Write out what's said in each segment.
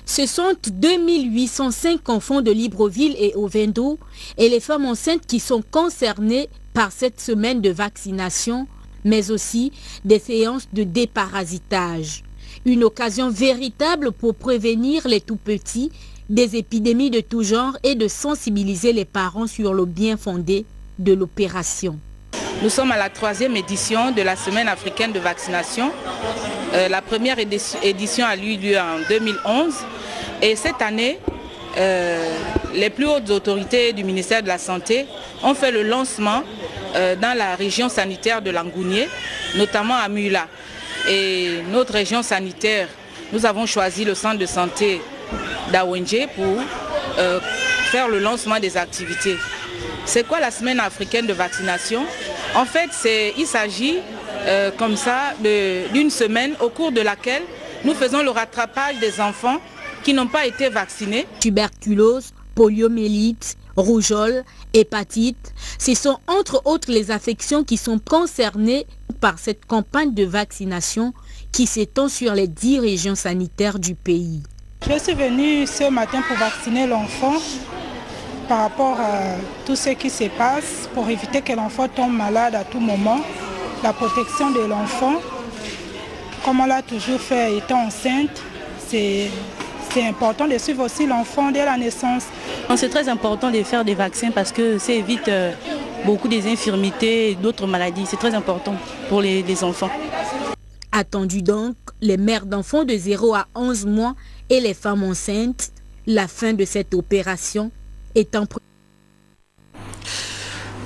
Ce sont 2805 enfants de Libreville et Ovendo et les femmes enceintes qui sont concernées par cette semaine de vaccination, mais aussi des séances de déparasitage. Une occasion véritable pour prévenir les tout-petits des épidémies de tout genre et de sensibiliser les parents sur le bien fondé de l'opération. Nous sommes à la 3e édition de la semaine africaine de vaccination. La première édition a eu lieu en 2011 et cette année, les plus hautes autorités du ministère de la Santé ont fait le lancement dans la région sanitaire de Langounié, notamment à Mula. Et notre région sanitaire, nous avons choisi le centre de santé d'Awenje pour faire le lancement des activités. C'est quoi la semaine africaine de vaccination? En fait, il s'agit comme ça d'une semaine au cours de laquelle nous faisons le rattrapage des enfants qui n'ont pas été vaccinés. Tuberculose, poliomyélite, rougeole, hépatite, ce sont entre autres les affections qui sont concernées par cette campagne de vaccination qui s'étend sur les 10 régions sanitaires du pays. Je suis venue ce matin pour vacciner l'enfant par rapport à tout ce qui se passe pour éviter que l'enfant tombe malade à tout moment. La protection de l'enfant, comme on l'a toujours fait étant enceinte, c'est important de suivre aussi l'enfant dès la naissance. C'est très important de faire des vaccins parce que ça évite beaucoup des infirmités et d'autres maladies. C'est très important pour les enfants. Attendu donc, les mères d'enfants de 0 à 11 mois et les femmes enceintes, la fin de cette opération étant prévue.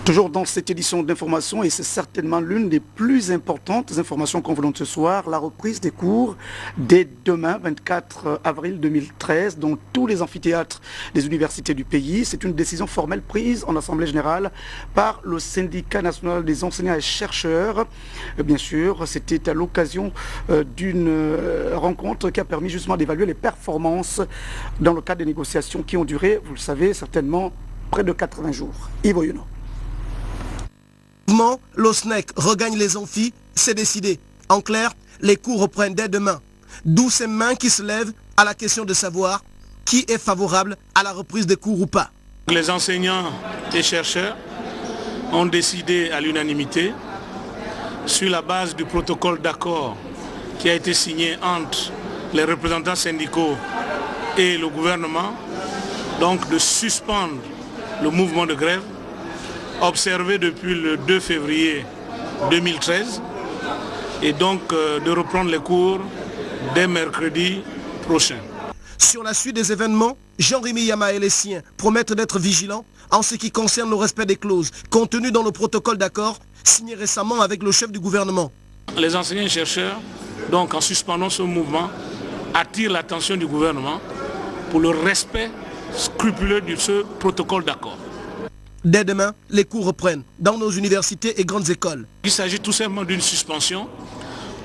Toujours dans cette édition d'information, et c'est certainement l'une des plus importantes informations qu'on vous donne ce soir, la reprise des cours dès demain, 24 avril 2013, dans tous les amphithéâtres des universités du pays. C'est une décision formelle prise en Assemblée générale par le syndicat national des enseignants et chercheurs. Bien sûr, c'était à l'occasion d'une rencontre qui a permis justement d'évaluer les performances dans le cadre des négociations qui ont duré, vous le savez, certainement près de 80 jours. Yves Oyuno. L'OSNEC regagne les amphis, c'est décidé. En clair, les cours reprennent dès demain. D'où ces mains qui se lèvent à la question de savoir qui est favorable à la reprise des cours ou pas. Les enseignants et chercheurs ont décidé à l'unanimité, sur la base du protocole d'accord qui a été signé entre les représentants syndicaux et le gouvernement, donc de suspendre le mouvement de grève observé depuis le 2 février 2013 et donc de reprendre les cours dès mercredi prochain. Sur la suite des événements, Jean-Rémy Yama et les siens promettent d'être vigilants en ce qui concerne le respect des clauses contenues dans le protocole d'accord signé récemment avec le chef du gouvernement. Les enseignants et chercheurs, donc en suspendant ce mouvement, attirent l'attention du gouvernement pour le respect scrupuleux de ce protocole d'accord. Dès demain, les cours reprennent dans nos universités et grandes écoles. Il s'agit tout simplement d'une suspension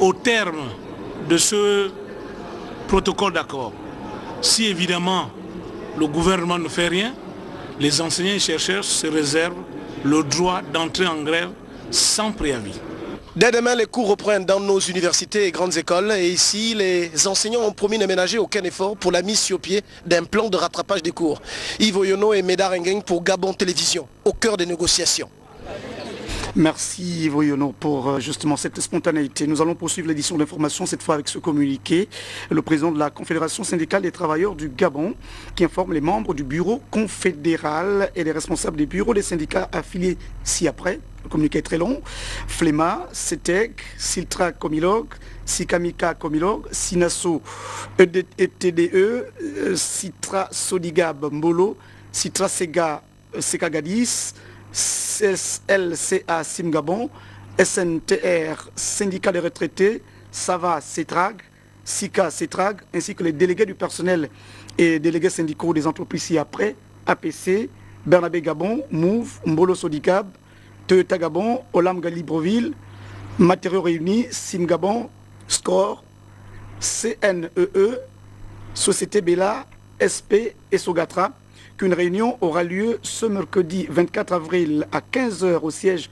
au terme de ce protocole d'accord. Si évidemment le gouvernement ne fait rien, les enseignants et chercheurs se réservent le droit d'entrer en grève sans préavis. Dès demain, les cours reprennent dans nos universités et grandes écoles. Et ici, les enseignants ont promis de ménager aucun effort pour la mise sur pied d'un plan de rattrapage des cours. Yves Oyono et Médard Nguyen pour Gabon Télévision, au cœur des négociations. Merci Yves Oyono pour justement cette spontanéité. Nous allons poursuivre l'édition d'information, cette fois avec ce communiqué. Le président de la Confédération syndicale des travailleurs du Gabon qui informe les membres du bureau confédéral et les responsables des bureaux des syndicats affiliés ci-après. Le communiqué est très long. Flema, CETEC, Siltra Comilog, Sikamika Comilog, Sinaso ETDE, Citra Sodigab Mbolo, Citra Sega Sekagadis, LCA Simgabon, SNTR Syndicat des retraités, Sava Cetrag, Sika Cetrag, ainsi que les délégués du personnel et délégués syndicaux des entreprises ci-après, APC, Bernabé Gabon, Mouv, Mbolo Sodigab, Toyota Gabon, Olamga Libreville, Matériaux Réunis, Simgabon, Score, CNEE, Société Bella, SP et Sogatra, qu'une réunion aura lieu ce mercredi 24 avril à 15h au siège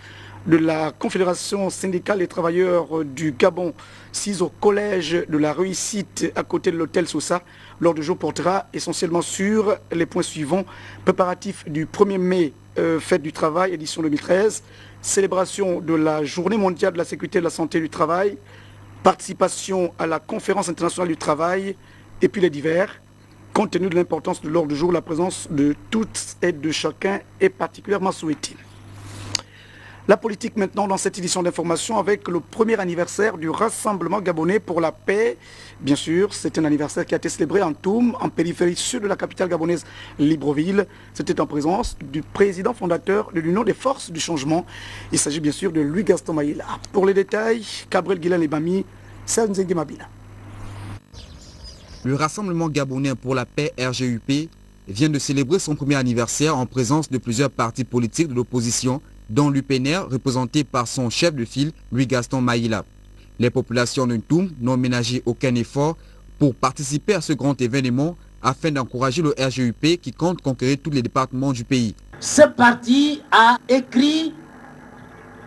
de la Confédération syndicale des travailleurs du Gabon, 6 au collège de la Réussite à côté de l'hôtel Sosa. L'ordre du jour portera essentiellement sur les points suivants. Préparatifs du 1er mai, fête du travail, édition 2013. Célébration de la Journée mondiale de la sécurité et de la santé du travail. Participation à la Conférence internationale du travail. Et puis les divers. Compte tenu de l'importance de l'ordre du jour, la présence de toutes et de chacun est particulièrement souhaitée. La politique maintenant dans cette édition d'information avec le premier anniversaire du Rassemblement Gabonais pour la paix. Bien sûr, c'est un anniversaire qui a été célébré en Toum, en périphérie sud de la capitale gabonaise Libreville. C'était en présence du président fondateur de l'Union des forces du changement. Il s'agit bien sûr de Louis Gaston Maïla. Pour les détails, Gabriel Guilain Lebami, Serge Mabila. Le Rassemblement Gabonais pour la paix RGUP vient de célébrer son premier anniversaire en présence de plusieurs partis politiques de l'opposition, dont l'UPNR, représenté par son chef de file, Louis Gaston Maïla. Les populations de Toum n'ont ménagé aucun effort pour participer à ce grand événement afin d'encourager le RGUP qui compte conquérir tous les départements du pays. Ce parti a écrit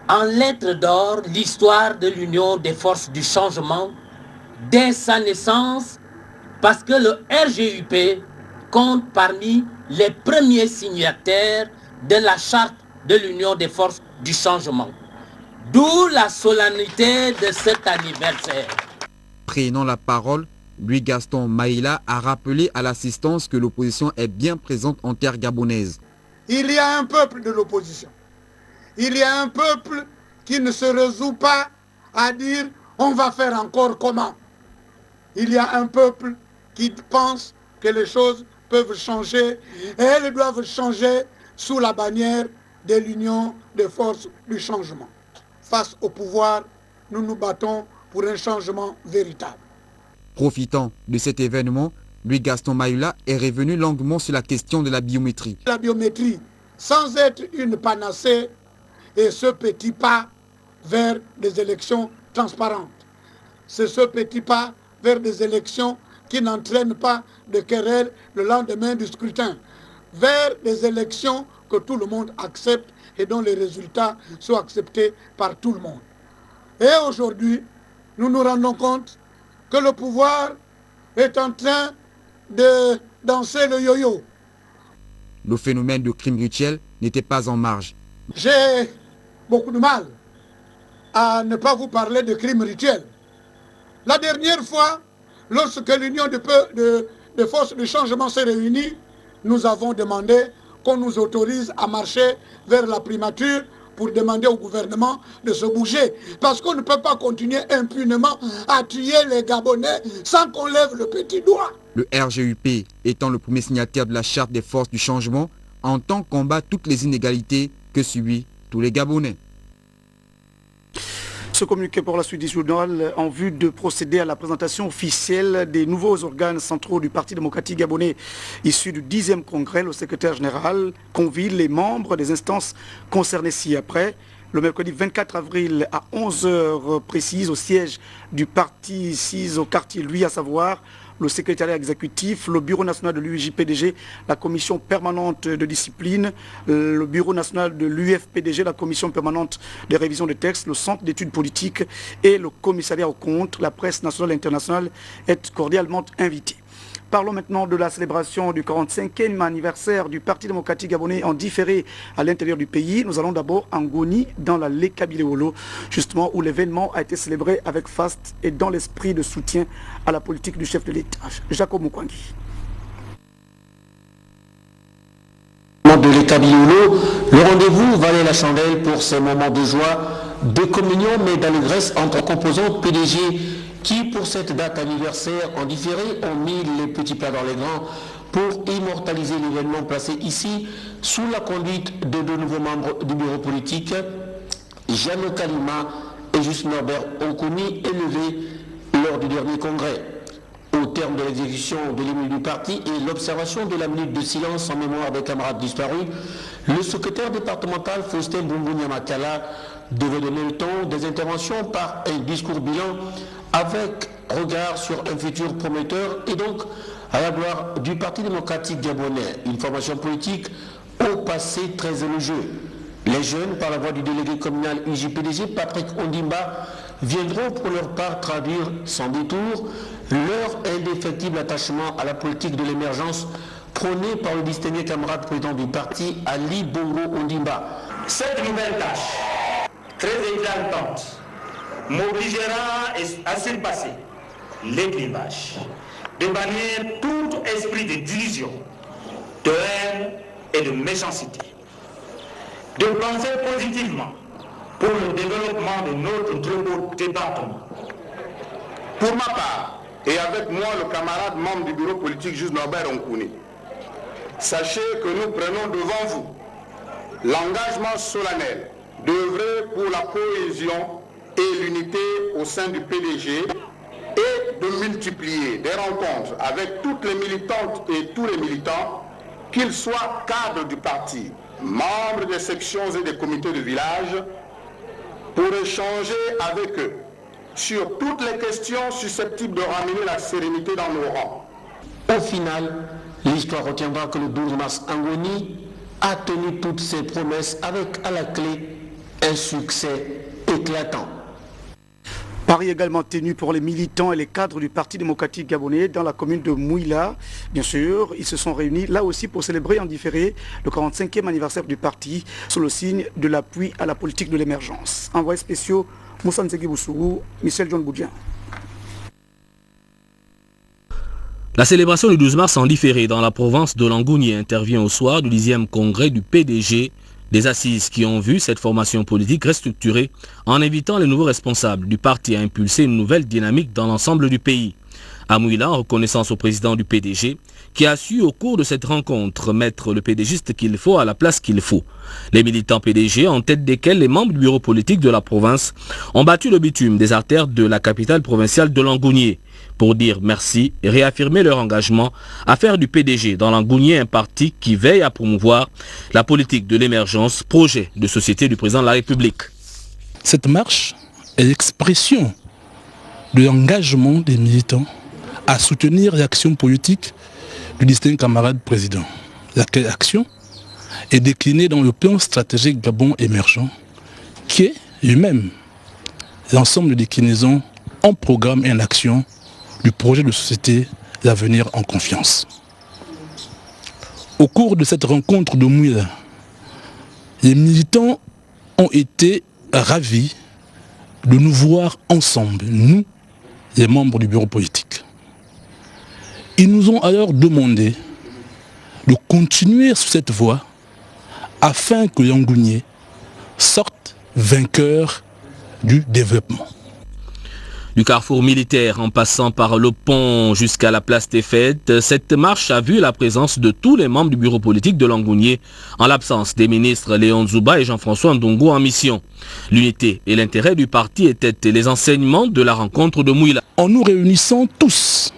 en lettres d'or l'histoire de l'Union des forces du changement dès sa naissance parce que le RGUP compte parmi les premiers signataires de la charte de l'Union des forces du changement. D'où la solennité de cet anniversaire. Prenant la parole, Louis Gaston Maïla a rappelé à l'assistance que l'opposition est bien présente en terre gabonaise. Il y a un peuple de l'opposition. Il y a un peuple qui ne se résout pas à dire on va faire encore comment. Il y a un peuple qui pense que les choses peuvent changer et elles doivent changer sous la bannière de l'Union des forces du changement. Face au pouvoir, nous nous battons pour un changement véritable. Profitant de cet événement, Louis Gaston Maïla est revenu longuement sur la question de la biométrie. La biométrie, sans être une panacée, est ce petit pas vers des élections transparentes. C'est ce petit pas vers des élections qui n'entraînent pas de querelles le lendemain du scrutin, vers des élections que tout le monde accepte et dont les résultats soient acceptés par tout le monde. Et aujourd'hui, nous nous rendons compte que le pouvoir est en train de danser le yo-yo. Le phénomène de crime rituel n'était pas en marge. J'ai beaucoup de mal à ne pas vous parler de crime rituel. La dernière fois, lorsque l'Union des forces de changement s'est réunie, nous avons demandé qu'on nous autorise à marcher vers la primature pour demander au gouvernement de se bouger. Parce qu'on ne peut pas continuer impunément à tuer les Gabonais sans qu'on lève le petit doigt. Le RGUP étant le premier signataire de la charte des forces du changement, entend combattre toutes les inégalités que subissent tous les Gabonais. Ce communiqué pour la suite du journal en vue de procéder à la présentation officielle des nouveaux organes centraux du Parti démocratique gabonais issus du 10e congrès. Le secrétaire général convie les membres des instances concernées ci-après. Le mercredi 24 avril à 11h précise au siège du parti 6 au quartier Louis, à savoir le secrétariat exécutif, le bureau national de l'UJPDG, la commission permanente de discipline, le bureau national de l'UFPDG, la commission permanente des révisions de textes, le centre d'études politiques et le commissariat aux comptes. La presse nationale et internationale est cordialement invitée. Parlons maintenant de la célébration du 45e anniversaire du Parti démocratique gabonais en différé à l'intérieur du pays. Nous allons d'abord en Goni, dans la Lekabiléolo, justement où l'événement a été célébré avec faste et dans l'esprit de soutien à la politique du chef de l'État, Jacob Moukwangi. De l'Ekabiléolo, le rendez-vous valait la chandelle pour ces moments de joie, de communion, mais d'allégresse entre composants PDG qui, pour cette date anniversaire en différé, ont mis les petits plats dans les grands pour immortaliser l'événement placé ici sous la conduite de deux nouveaux membres du bureau politique, Jeannot Kalima et Juste Norbert Okouni, élevés lors du dernier congrès. Au terme de l'exécution de l'hymne du parti et l'observation de la minute de silence en mémoire des camarades disparus, le secrétaire départemental Faustin Bungu-Nyamakala devait donner le ton des interventions par un discours bilan avec regard sur un futur prometteur et donc à la gloire du Parti démocratique gabonais. Une formation politique au passé très élogieux. Les Les jeunes, par la voix du délégué communal UJPDG, Patrick Ondimba, viendront pour leur part traduire sans détour leur indéfectible attachement à la politique de l'émergence prônée par le distingué camarade président du parti, Ali Bongo Ondimba. Cette nouvelle tâche, très exaltante, m'obligera à surpasser les clivages, de bannir tout esprit de division, de haine et de méchanceté, de penser positivement pour le développement de notre très beau département. Pour ma part, et avec moi le camarade membre du bureau politique Juste Norbert Onkouni, sachez que nous prenons devant vous l'engagement solennel d'œuvrer pour la cohésion et l'unité au sein du PDG et de multiplier des rencontres avec toutes les militantes et tous les militants, qu'ils soient cadres du parti, membres des sections et des comités de village, pour échanger avec eux sur toutes les questions susceptibles de ramener la sérénité dans nos rangs. Au final, l'histoire retiendra que le 12 mars, Angoni a tenu toutes ses promesses avec à la clé un succès éclatant. Paris également tenu pour les militants et les cadres du Parti démocratique gabonais dans la commune de Mouila. Bien sûr, ils se sont réunis là aussi pour célébrer en différé le 45e anniversaire du parti sous le signe de l'appui à la politique de l'émergence. Envoyés spéciaux, Moussa Nsegui Boussou, Michel John Boudien. La célébration du 12 mars en différé dans la province de Langouni intervient au soir du 10e congrès du PDG. Des assises qui ont vu cette formation politique restructurée en invitant les nouveaux responsables du parti à impulser une nouvelle dynamique dans l'ensemble du pays. À Mouila, en reconnaissance au président du PDG, qui a su au cours de cette rencontre mettre le PDGiste qu'il faut à la place qu'il faut. Les militants PDG, en tête desquels les membres du bureau politique de la province, ont battu le bitume des artères de la capitale provinciale de Langounié pour dire merci et réaffirmer leur engagement à faire du PDG dans Langounié un parti qui veille à promouvoir la politique de l'émergence, projet de société du président de la République. Cette marche est l'expression de l'engagement des militants à soutenir l'action politique du distingué camarade président. Laquelle action est déclinée dans le plan stratégique Gabon émergent, qui est lui-même l'ensemble de déclinaisons en programme et en action du projet de société L'avenir en confiance. Au cours de cette rencontre de Mouila, les militants ont été ravis de nous voir ensemble, nous, les membres du bureau politique. Ils nous ont alors demandé de continuer sur cette voie afin que Langounié sorte vainqueur du développement. Du carrefour militaire en passant par le pont jusqu'à la place des Fêtes, cette marche a vu la présence de tous les membres du bureau politique de Langounié en l'absence des ministres Léon Zouba et Jean-François Ndongo en mission. L'unité et l'intérêt du parti étaient les enseignements de la rencontre de Mouila. En nous réunissant tous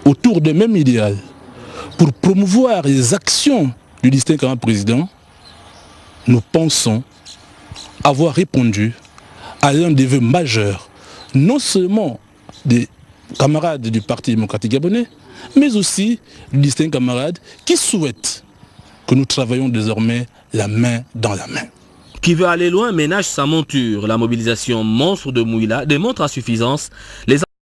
autour d'un même idéal pour promouvoir les actions du distingué camarade président, nous pensons avoir répondu à l'un des vœux majeurs non seulement des camarades du Parti démocratique gabonais, mais aussi du distingué camarade qui souhaitent que nous travaillions désormais la main dans la main. Qui veut aller loin ménage sa monture. La mobilisation monstre de Mouila démontre à suffisance les